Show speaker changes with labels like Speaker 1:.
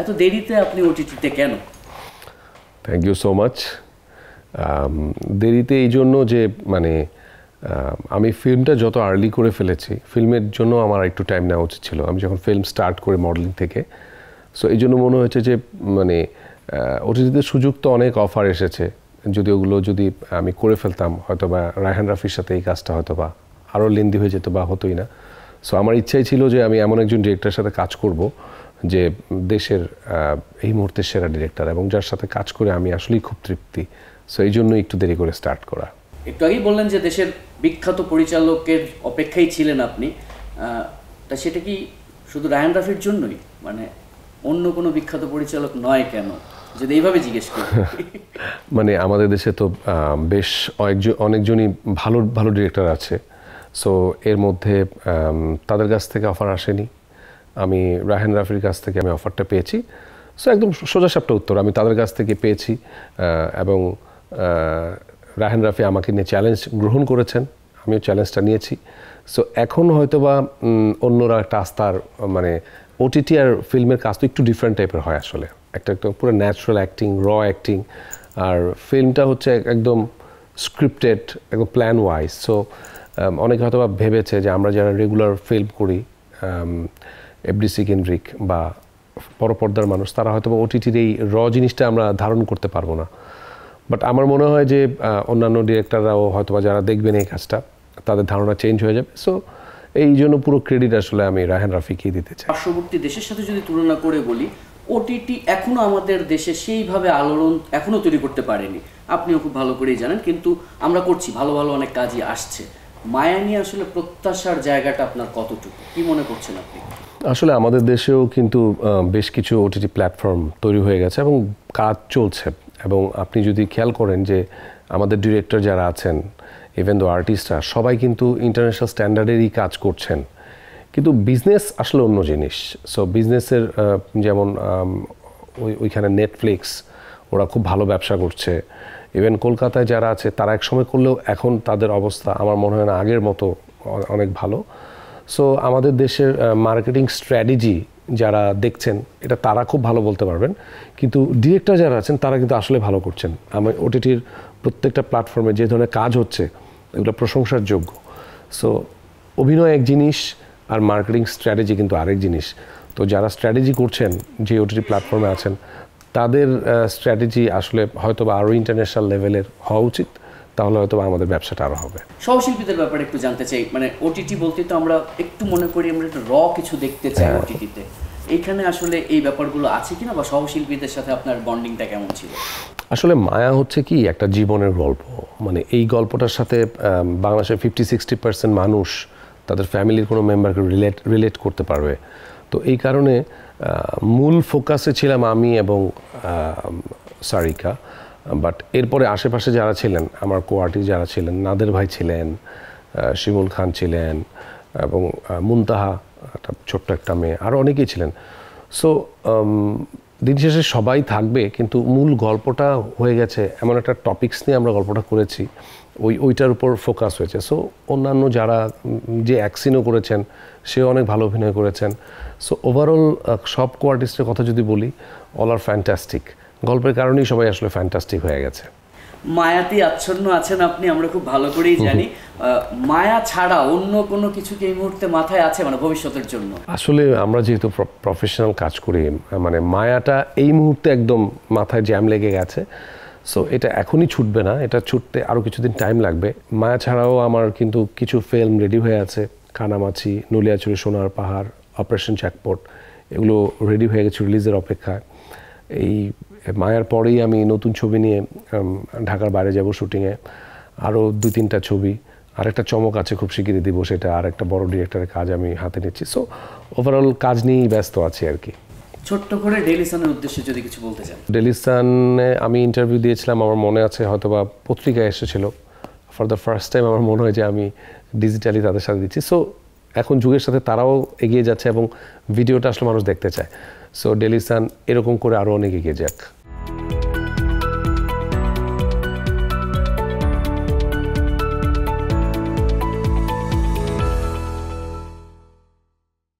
Speaker 1: এত দেরিতে আপনি ওটিটিতে কেন?
Speaker 2: Thank you so much. দেরিতে এই জন্য যে মানে আমি ফিল্মটা যত আর্লি করে ফেলেছি, ফিল্মের জন্য আমার একটু টাইম নেওয়া উচিত ছিল। আমি যখন ফিল্ম স্টার্ট করে মডেলিং থেকে, সো এই জন্য মনে হয়েছে যে মানে ওটিটিতে সুযোগ তো অনেক অফার এসেছে, যদি ওগুলো যদি আমি করে ফেলতাম হয়তো বা রায়হান রাফির সাথে এই কাজটা হয়তো বা আরও লেন্দি হয়ে যেত বা হতোই না। সো আমার ইচ্ছাই ছিল যে আমি এমন একজন ডিরেক্টরের সাথে কাজ করব যে দেশের এই মুহূর্তের সেরা ডিরেক্টর, এবং যার সাথে কাজ করে আমি আসলেই খুব তৃপ্তি। সো এই জন্য একটু দেরি করে স্টার্ট করা।
Speaker 1: একটু আগেই বললেন যে দেশের বিখ্যাত পরিচালকের অপেক্ষায় ছিলেন আপনি, তা সেটা কি শুধু রায়হান রাফির জন্যই, মানে অন্য কোনো বিখ্যাত পরিচালক নয় কেন, যদি এইভাবে জিজ্ঞেস করি?
Speaker 2: মানে আমাদের দেশে তো বেশ অনেকজনই ভালো ভালো ডিরেক্টর আছে। সো এর মধ্যে তাদের কাছ থেকে অফার আসেনি, আমি রায়হান রাফির কাছ থেকে আমি অফারটা পেয়েছি। সো একদম সোজাসাপটা উত্তর, আমি তাদের কাছ থেকে পেয়েছি এবং রায়হান রাফি আমাকে নিয়ে চ্যালেঞ্জ গ্রহণ করেছেন, আমিও চ্যালেঞ্জটা নিয়েছি। সো এখন হয়তো বা অন্যরা একটা আস্থার মানে ওটিটি আর ফিল্মের কাজ তো একটু ডিফারেন্ট টাইপের হয় আসলে, একটা পুরো ন্যাচারাল অ্যাক্টিং, র অ্যাক্টিং, আর ফিল্মটা হচ্ছে একদম স্ক্রিপ্টেড, একদম প্ল্যান ওয়াইজ। সো অনেকে হয়তো বা ভেবেছে যে আমরা যারা রেগুলার ফিল্ম করি এফডিসি কেন্দ্রিক বা বড় পর্দার মানুষ, তারা হয়তো বা ওটিটির এই র জিনিসটা আমরা ধারণ করতে পারবো না। বাট আমার মনে হয় যে অন্যান্য ডিরেক্টররাও হয়তো বা যারা দেখবেন এই কাজটা, তাদের ধারণা চেঞ্জ হয়ে যাবে। সো এই জন্য পুরো ক্রেডিট আসলে আমি রায়হান রাফিকেই দিতে চাই।
Speaker 1: পার্শ্ববর্তী দেশের সাথে যদি তুলনা করে বলি, ওটিটি এখনো আমাদের দেশে সেইভাবে আলোড়ন এখনো তৈরি করতে পারেনি, আপনিও খুব ভালো করেই জানেন, কিন্তু আমরা করছি, ভালো ভালো অনেক কাজই আসছে। মায়া নিয়ে আসলে প্রত্যাশার জায়গাটা আপনার কতটুকু, কি মনে করছেন আপনি?
Speaker 2: আসলে আমাদের দেশেও কিন্তু বেশ কিছু ওটিটি প্ল্যাটফর্ম তৈরি হয়ে গেছে এবং কাজ চলছে। এবং আপনি যদি খেয়াল করেন যে আমাদের ডিরেক্টর যারা আছেন, ইভেন দো আর্টিস্টরা, সবাই কিন্তু ইন্টারন্যাশনাল স্ট্যান্ডার্ডেরই কাজ করছেন। কিন্তু বিজনেস আসলে অন্য জিনিস। সো বিজনেসের যেমন ওইখানে নেটফ্লিক্স, ওরা খুব ভালো ব্যবসা করছে। ইভেন কলকাতায় যারা আছে তারা এক সময় করলেও এখন তাদের অবস্থা আমার মনে হয় না আগের মতো অনেক ভালো। সো আমাদের দেশের মার্কেটিং স্ট্র্যাটেজি যারা দেখছেন, এটা তারা খুব ভালো বলতে পারবেন, কিন্তু ডিরেক্টর যারা আছেন তারা কিন্তু আসলে ভালো করছেন। আমার ওটিটির প্রত্যেকটা প্ল্যাটফর্মে যে ধরনের কাজ হচ্ছে এগুলো প্রশংসার যোগ্য। সো অভিনয় এক জিনিস আর মার্কেটিং স্ট্র্যাটেজি কিন্তু আরেক জিনিস। তো যারা স্ট্র্যাটেজি করছেন, যে ওটিটি প্ল্যাটফর্মে আছেন, তাদের স্ট্র্যাটেজি আসলে হয়তো বা আরও ইন্টারন্যাশনাল লেভেলের হওয়া উচিত, তাহলে হয়তো আমাদের ব্যবসাটা আরও হবে।
Speaker 1: সহশিল্পীদের ব্যাপারে একটু জানতে চাই, মানে ওটিটি বলতে তো আমরা একটু মনে করি আমরা একটু র কিছু দেখতে চাই ওটিটিতে, এইখানে আসলে এই ব্যাপারগুলো আছে কিনা, বা সহশিল্পীদের সাথে আপনার বন্ডিংটা কেমন ছিল?
Speaker 2: আসলে মায়া হচ্ছে কি একটা জীবনের গল্প, মানে এই গল্পটার সাথে বাংলাদেশের 50-60% মানুষ তাদের ফ্যামিলির কোনো মেম্বারকে রিলেট করতে পারবে। তো এই কারণে মূল ফোকাসে ছিলাম আমি এবং সারিকা। বাট এরপরে আশেপাশে যারা ছিলেন, আমার কোয়ার্টিস্ট যারা ছিলেন, নাদের ভাই ছিলেন, শিমুল খান ছিলেন, এবং মুনতাহা, একটা ছোট্ট একটা মেয়ে, আরও অনেকেই ছিলেন। সো দিন শেষে সবাই থাকবে, কিন্তু মূল গল্পটা হয়ে গেছে এমন একটা টপিকস নিয়ে আমরা গল্পটা করেছি, ওইটার উপর ফোকাস হয়েছে। সো অন্যান্য যারা যে অ্যাক্সিনও করেছেন, সেও অনেক ভালো অভিনয় করেছেন। সো ওভারঅল সব কোয়ার্টিস্টের কথা যদি বলি, অল আর ফ্যান্টাস্টিক। গল্পের কারণেই সবাই আসলে ফ্যান্টাস্টিক হয়ে গেছে।
Speaker 1: মায়াতে আচ্ছন্ন আছেন আপনি, আমরা খুব ভালো করেই জানি। মায়া ছাড়া অন্য কোনো কিছু কি এই মুহূর্তে মাথায় আছে, মানে ভবিষ্যতের জন্য?
Speaker 2: আসলে আমরা যেহেতু প্রফেশনাল কাজ করি, মানে মায়াটা এই মুহূর্তে একদম মাথায় জ্যাম লেগে গেছে। সো এটা এখনই ছুটবে না, এটা ছুটতে আরও কিছুদিন টাইম লাগবে। মায়া ছাড়াও আমার কিন্তু কিছু ফিল্ম রেডি হয়ে আছে, কানামাছি, নলিয়াচুরি, সোনার পাহাড়, অপারেশন জ্যাকপট, এগুলো রেডি হয়ে গেছে রিলিজের অপেক্ষায়। এই মায়ার পরেই আমি নতুন ছবি নিয়ে ঢাকার বাইরে যাব শুটিংয়ে, আরও 2-3টা ছবি। আরেকটা চমক আছে, খুব শিগগিরই দিব সেটা, আর একটা বড় ডিরেক্টরের কাজ আমি হাতে নিচ্ছি। সো ওভারঅল কাজ নিয়েই ব্যস্ত আছি আর কি।
Speaker 1: ছোট্ট করে ডেইলি সানের উদ্দেশ্যে যদি কিছু বলতে চান।
Speaker 2: ডেইলি সানে আমি ইন্টারভিউ দিয়েছিলাম, আমার মনে আছে হয়তো বা পত্রিকায় এসেছিল। ফর দ্য ফার্স্ট টাইম আমার মনে হয় যে আমি ডিজিটালি তাদের সাথে দিচ্ছি। সো এখন যুগের সাথে তারাও এগিয়ে যাচ্ছে এবং ভিডিওটা আসলে মানুষ দেখতে চায়। সো ডেইলি সান এরকম করে আরও অনেক এগিয়ে যাক।